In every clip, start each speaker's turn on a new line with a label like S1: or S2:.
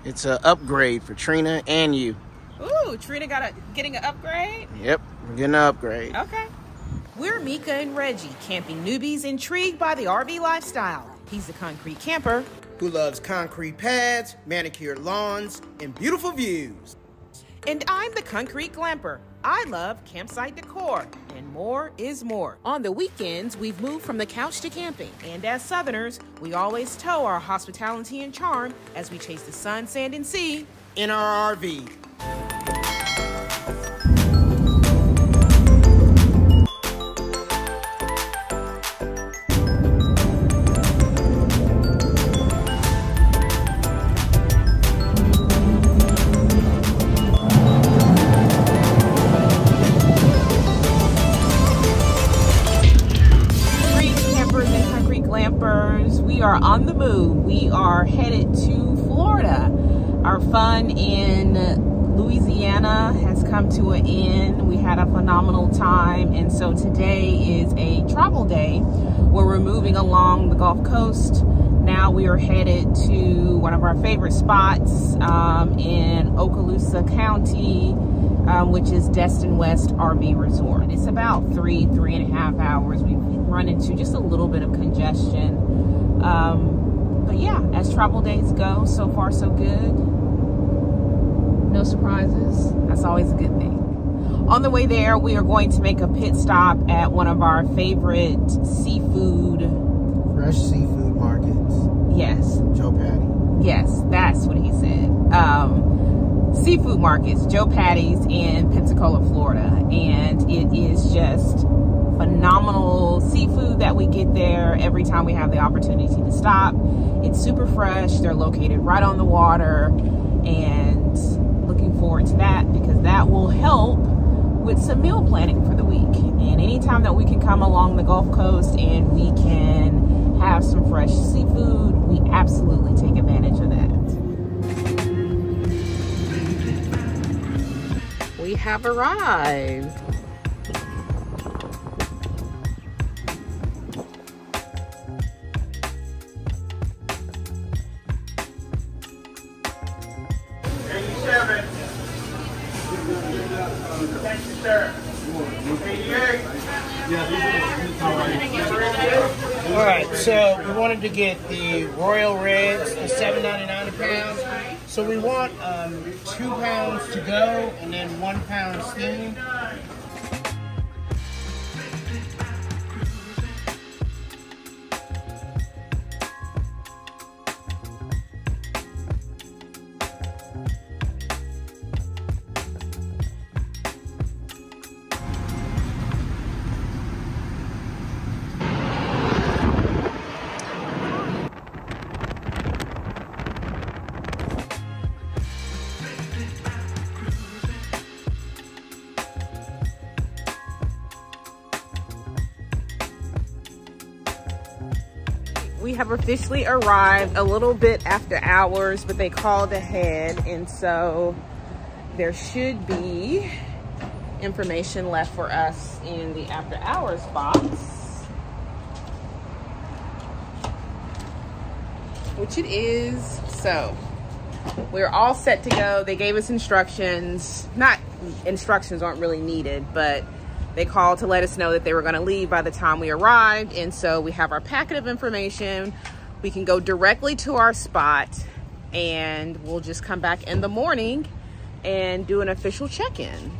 S1: It's an upgrade for Trina and you.
S2: Ooh, Trina getting an upgrade?
S1: Yep, we're getting an upgrade.
S2: Okay. We're Mika and Reggie, camping newbies intrigued by the RV lifestyle. He's a concrete camper
S1: who loves concrete pads, manicured lawns, and beautiful views.
S2: And I'm the concrete glamper. I love campsite decor, and more is more. On the weekends, we've moved from the couch to camping. And as Southerners, we always tow our hospitality and charm as we chase the sun, sand, and sea
S1: in our RV.
S2: We are on the move. We are headed to Florida. Our fun in Louisiana has come to an end. We had a phenomenal time, and so today is a travel day where we're moving along the Gulf Coast. Now we are headed to one of our favorite spots in Okaloosa County, which is Destin West RV Resort. It's about 3.5 hours. We've run into just a little bit of congestion. But yeah, as travel days go, so far so good. No surprises. That's always a good thing. On the way there, we are going to make a pit stop at one of our favorite
S1: fresh seafood markets.
S2: Yes.
S1: Joe Patti.
S2: Yes, that's what he said. Seafood markets, Joe Patti's in Pensacola, Florida. And it is just phenomenal seafood that we get there every time we have the opportunity to stop. It's super fresh. They're located right on the water, and looking forward to that because that will help with some meal planning for the week. And anytime that we can come along the Gulf Coast and we can have some fresh seafood, we absolutely take advantage of that. We have arrived.
S1: Thank you, sir. All right, so we wanted to get the Royal Reds, the $7.99 a pound. So we want 2 pounds to go and then 1 pound steam.
S2: We have officially arrived a little bit after hours, but they called ahead, and so there should be information left for us in the after hours box, which it is. So we're all set to go. They gave us instructions. Not instructions aren't really needed, but they called to let us know that they were going to leave by the time we arrived. And so we have our packet of information. We can go directly to our spot, and we'll just come back in the morning and do an official check-in.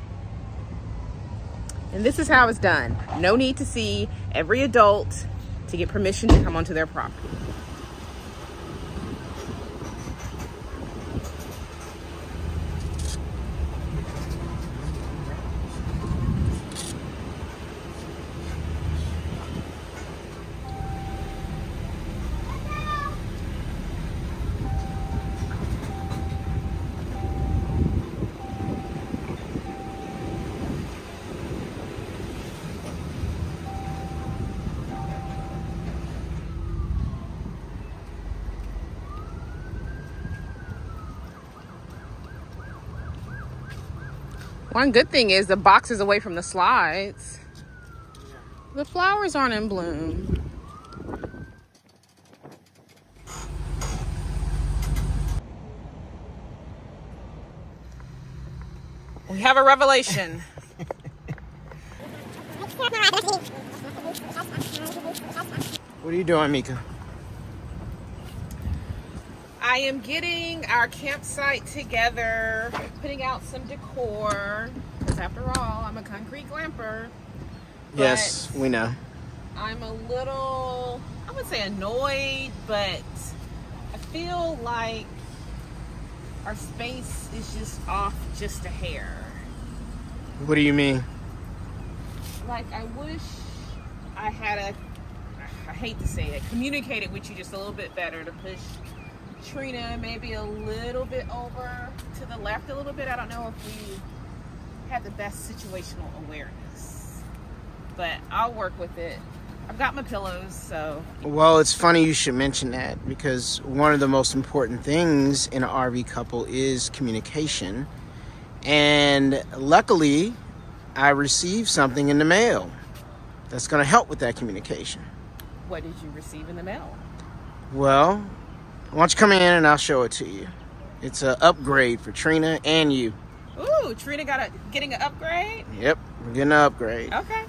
S2: And this is how it's done. No need to see every adult to get permission to come onto their property. One good thing is the box is away from the slides. The flowers aren't in bloom. We have a revelation.
S1: What are you doing, Mika?
S2: I am getting our campsite together, putting out some decor, because after all, I'm a concrete glamper.
S1: Yes, we know.
S2: I'm a little, I would say annoyed, but I feel like our space is just off just a hair.
S1: What do you mean?
S2: Like, I wish I had I hate to say it, communicated with you just a little bit better to push Trina maybe a little bit over to the left a little bit. I don't know if we had the best situational awareness, but I'll work with it. I've got my pillows, so.
S1: Well, it's funny you should mention that, because one of the most important things in an RV couple is communication. And luckily, I received something in the mail that's going to help with that communication.
S2: What did you receive in the mail?
S1: Well, why don't you come in and I'll show it to you. It's an upgrade for Trina and you.
S2: Ooh, Trina getting an upgrade?
S1: Yep, we're getting an upgrade.
S2: Okay.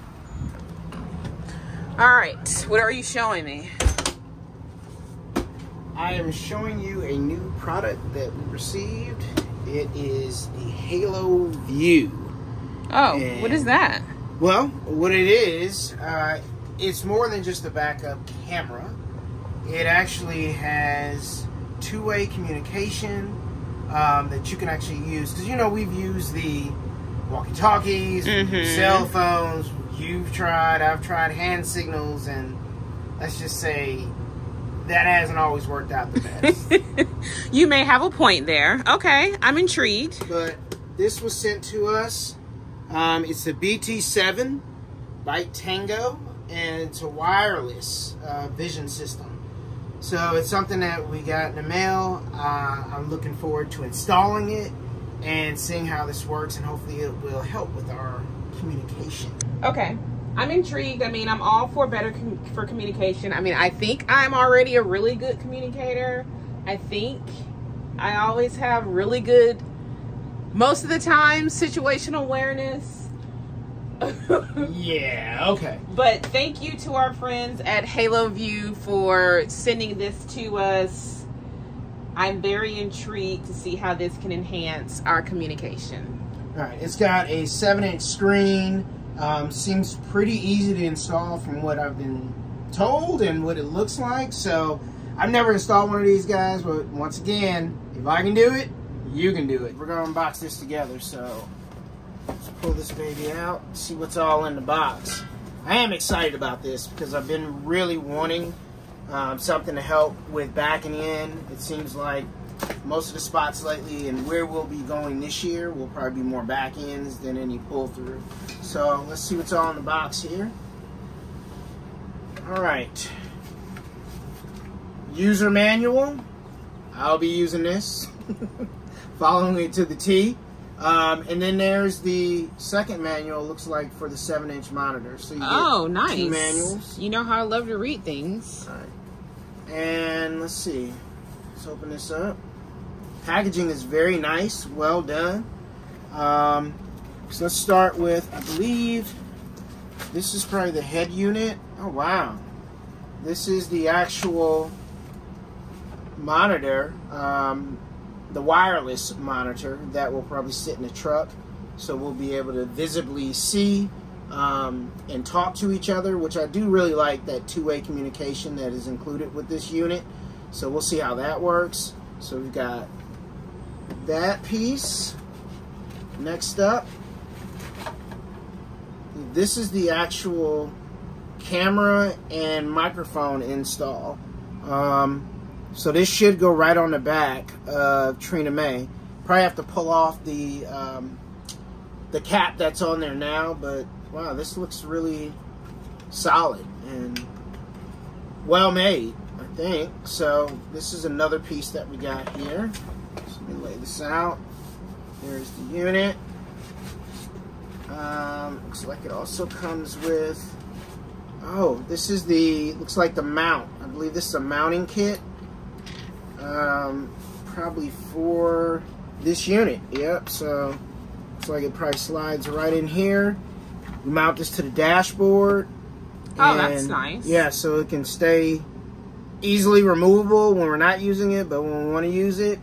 S2: All right, what are you showing me?
S1: I am showing you a new product that we received. It is the Haloview.
S2: Oh,
S1: And,
S2: what is that?
S1: well, what it is, it's more than just a backup camera. It actually has two-way communication that you can actually use. Because, you know, we've used the walkie-talkies, cell phones. You've tried, I've tried hand signals, and let's just say that hasn't always worked out the best.
S2: You may have a point there. Okay, I'm intrigued.
S1: But this was sent to us. It's the BT7 Byte Tango, and it's a wireless vision system. So it's something that we got in the mail. I'm looking forward to installing it and seeing how this works, and hopefully it will help with our communication.
S2: Okay, I'm intrigued. I mean, I'm all for better for communication. I mean, I think I'm already a really good communicator. I think I always have really good, most of the time, situational awareness.
S1: Yeah, okay.
S2: But thank you to our friends at Haloview for sending this to us. I'm very intrigued to see how this can enhance our communication.
S1: All right, it's got a 7-inch screen. Seems pretty easy to install from what I've been told and what it looks like. So I've never installed one of these guys, but once again, if I can do it, you can do it. We're going to unbox this together, so let's pull this baby out, see what's all in the box. I am excited about this because I've been really wanting something to help with backing in. It seems like most of the spots lately and where we'll be going this year will probably be more back ends than any pull through. So let's see what's all in the box here. All right. User manual. I'll be using this. Following it to the T. And then there's the second manual, looks like, for the 7-inch monitor. So you get
S2: nice.
S1: 2 manuals.
S2: You know how I love to read things.
S1: All right. And let's see. Let's open this up. Packaging is very nice, well done. So let's start with, I believe, this is probably the head unit. Oh, wow. This is the actual monitor, the wireless monitor that will probably sit in the truck. So we'll be able to visibly see and talk to each other, which I do really like, that two-way communication that is included with this unit. So we'll see how that works. So we've got that piece. Next up, this is the actual camera and microphone install. So this should go right on the back of Trina May. Probably have to pull off the cap that's on there now, but wow, this looks really solid and well made, I think. So this is another piece that we got here. So let me lay this out. There's the unit. Looks like it also comes with, oh, this is the, looks like the mount. I believe this is a mounting kit. Probably for this unit. Yep, so looks like it probably slides right in here. You mount this to the dashboard.
S2: Oh, that's nice.
S1: Yeah, so it can stay easily removable when we're not using it, but when we want to use it,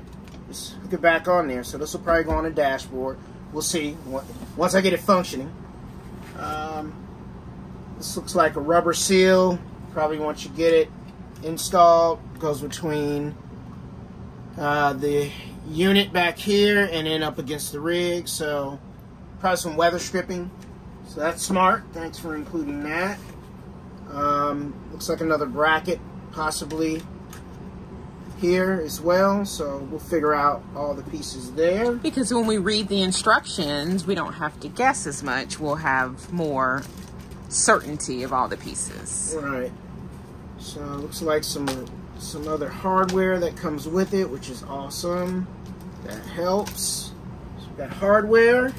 S1: just hook it back on there. So this will probably go on the dashboard. We'll see once I get it functioning. This looks like a rubber seal. Probably once you get it installed, it goes between the unit back here and then up against the rig. So probably some weather stripping. So that's smart. Thanks for including that. Looks like another bracket possibly here as well, so we'll figure out all the pieces there.
S2: Because when we read the instructions, we don't have to guess as much. We'll have more certainty of all the pieces.
S1: Right. So it looks like some other hardware that comes with it, which is awesome. That helps. So we've got hardware.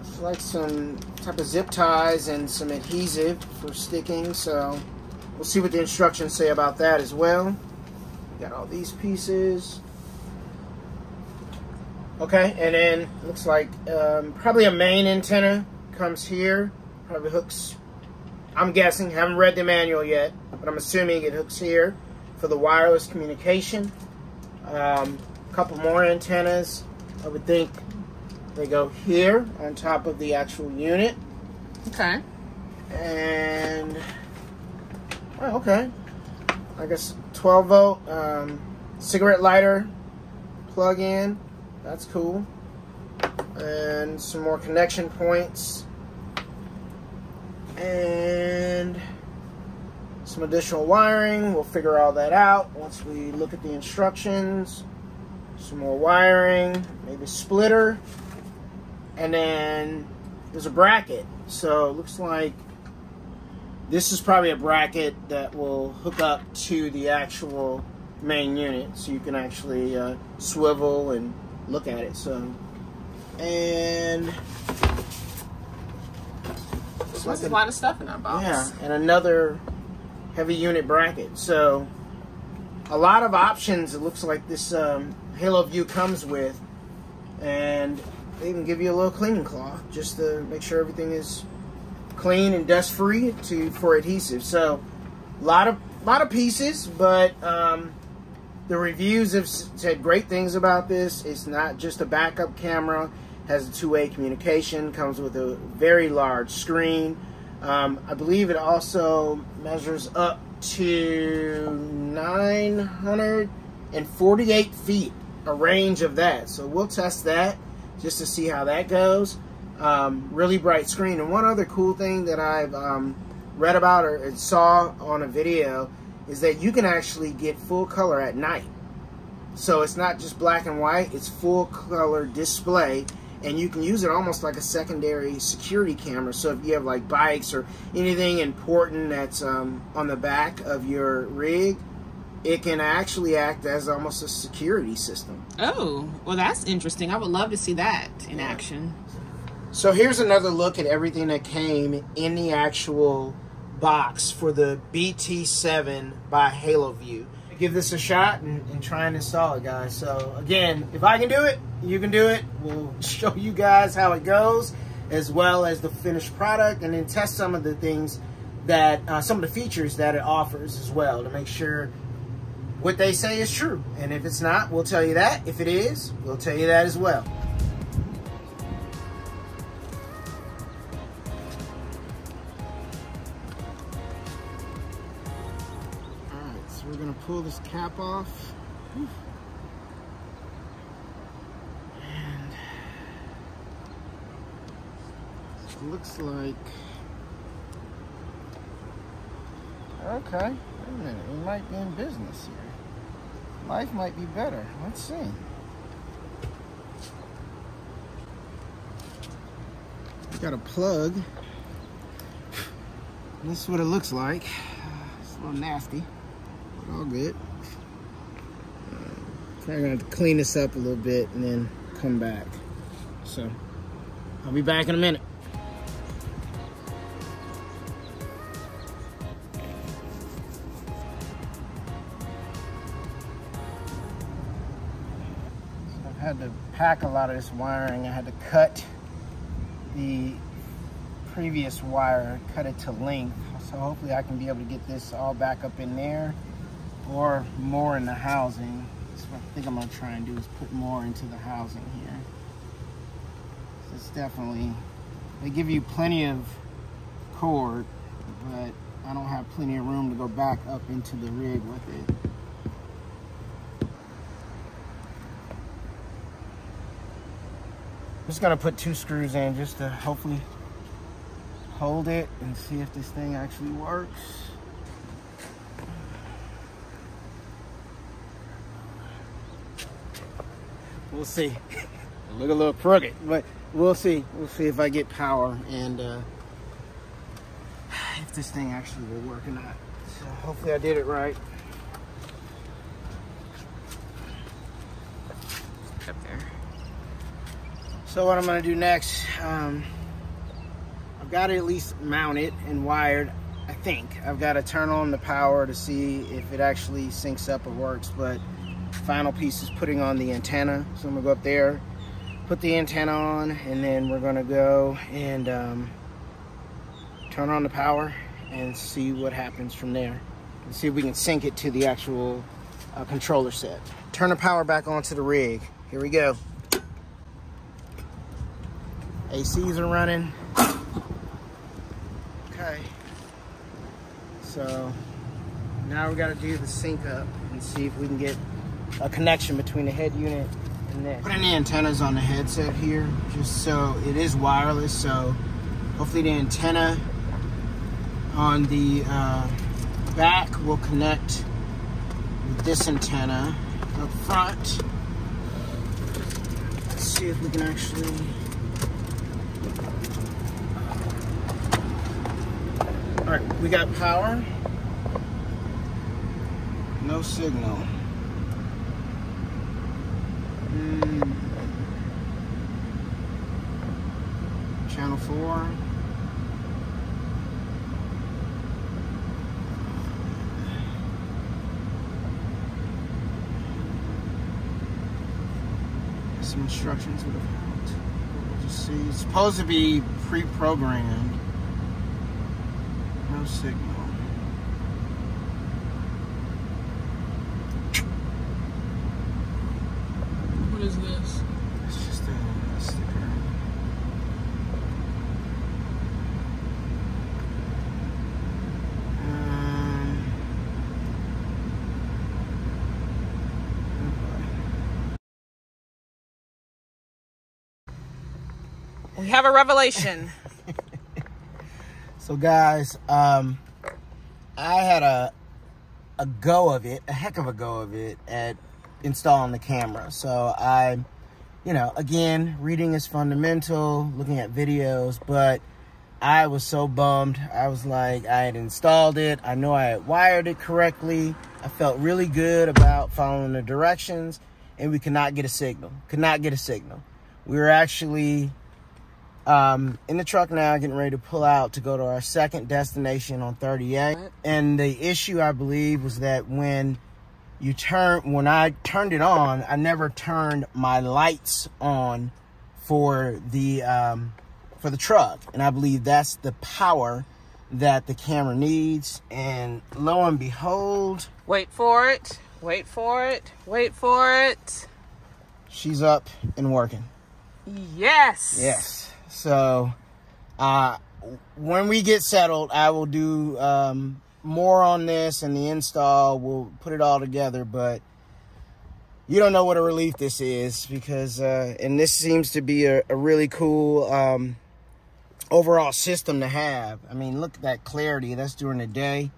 S1: It's like some type of zip ties and some adhesive for sticking, so we'll see what the instructions say about that as well. Got all these pieces. Okay, and then looks like probably a main antenna comes here. Probably hooks, I'm guessing, haven't read the manual yet, but I'm assuming it hooks here for the wireless communication. A couple more antennas. I would think they go here on top of the actual unit.
S2: Okay.
S1: And, oh, okay. I guess 12 volt cigarette lighter plug in. That's cool. And some more connection points. And some additional wiring. We'll figure all that out once we look at the instructions. Some more wiring, maybe a splitter. And then there's a bracket. So it looks like this is probably a bracket that will hook up to the actual main unit, so you can actually swivel and look at it. So, and
S2: there's a lot of stuff in that box.
S1: Yeah, and another heavy unit bracket. So a lot of options. It looks like this Haloview comes with, and they even give you a little cleaning cloth just to make sure everything is clean and dust free for adhesive. So a lot of pieces, but the reviews have said great things about this. It's not just a backup camera, has a two-way communication, comes with a very large screen. I believe it also measures up to 948 feet, a range of that. So we'll test that just to see how that goes. Really bright screen. And one other cool thing that I've read about or saw on a video is that you can actually get full color at night. So it's not just black and white, it's full color display, and you can use it almost like a secondary security camera. So if you have like bikes or anything important that's on the back of your rig, it can actually act as almost a security system.
S2: Oh, well, that's interesting. I would love to see that in action.
S1: So here's another look at everything that came in the actual box for the BT7 by Haloview. Give this a shot and try and install it, guys. So again, if I can do it, you can do it. We'll show you guys how it goes, as well as the finished product, and then test some of the things that, some of the features that it offers as well, to make sure what they say is true. And if it's not, we'll tell you that. If it is, we'll tell you that as well. Alright, so we're going to pull this cap off. And it looks like, okay, wait a minute, we might be in business here. Life might be better. Let's see. We got a plug. This is what it looks like. It's a little nasty, but all good. I'm gonna have to clean this up a little bit and then come back. So I'll be back in a minute. had to pack a lot of this wiring. I had to cut the previous wire, cut it to length. So hopefully I can be able to get this all back up in there or more in the housing. That's what I think I'm gonna try and do, is put more into the housing here. So it's definitely, they give you plenty of cord, but I don't have plenty of room to go back up into the rig with it. I'm just gonna put 2 screws in just to hopefully hold it and see if this thing actually works. We'll see. Look a little crooked, but we'll see. We'll see if I get power and if this thing actually will work or not. So hopefully I did it right.
S2: Up there.
S1: So what I'm gonna do next, I've got to at least mount it and wired. I think I've got to turn on the power to see if it actually syncs up or works, but final piece is putting on the antenna. So I'm gonna go up there, put the antenna on, and then we're gonna go and turn on the power and see what happens from there, and see if we can sync it to the actual controller set. Turn the power back onto the rig. Here we go. ACs are running. Okay, so now we got to do the sync up and see if we can get a connection between the head unit and this. Putting the antennas on the headset here, just so it is wireless, so hopefully the antenna on the back will connect with this antenna up front. Let's see if we can actually... All right, we got power. No signal. Channel 4. Some instructions would have helped. We'll just see. It's supposed to be pre-programmed. No signal.
S2: What is this?
S1: It's just a sticker.
S2: We have a revelation.
S1: So guys, I had a go of it, a heck of a go of it at installing the camera. So I, you know, again, reading is fundamental, looking at videos, but I was so bummed. I was like, I had installed it. I know I had wired it correctly. I felt really good about following the directions, and we could not get a signal. Could not get a signal. We were actually in the truck now, getting ready to pull out to go to our second destination on 38. And the issue, I believe, was that when I turned it on, I never turned my lights on for the truck. And I believe that's the power that the camera needs. And lo and behold,
S2: Wait for it. Wait for it. Wait for it.
S1: she's up and working.
S2: Yes.
S1: Yes. So, when we get settled, I will do more on this and the install. We'll put it all together, but you don't know what a relief this is, because, and this seems to be a really cool overall system to have. I mean, look at that clarity. That's during the day.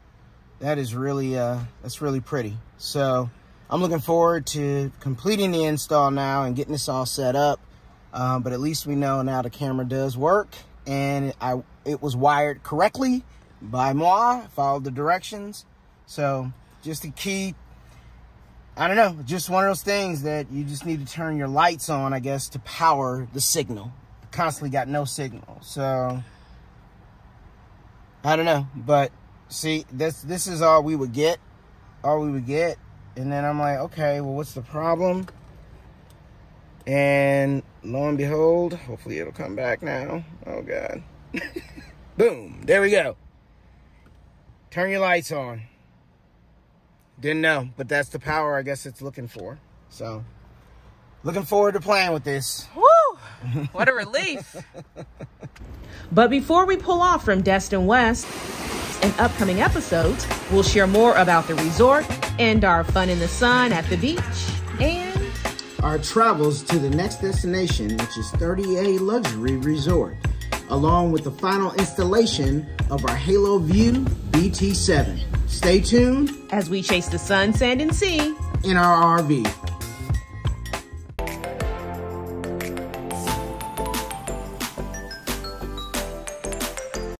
S1: That is really, that's really pretty. So, I'm looking forward to completing the install now and getting this all set up. But at least we know now the camera does work, and it was wired correctly by moi. Followed the directions. So just the key, I don't know, just one of those things that you just need to turn your lights on, I guess, to power the signal. Constantly got no signal. So I don't know, but see, this is all we would get. All we would get. And then I'm like, okay, well, what's the problem? And lo and behold, hopefully it'll come back now. Oh God. Boom, there we go. Turn your lights on. Didn't know, but that's the power I guess it's looking for. So, looking forward to playing with this.
S2: Woo! What a relief. But before we pull off from Destin West, in upcoming episodes, we'll share more about the resort and our fun in the sun at the beach and
S1: our travels to the next destination, which is 30A Luxury Resort, along with the final installation of our Haloview BT7. Stay tuned
S2: as we chase the sun, sand, and sea
S1: in our RV.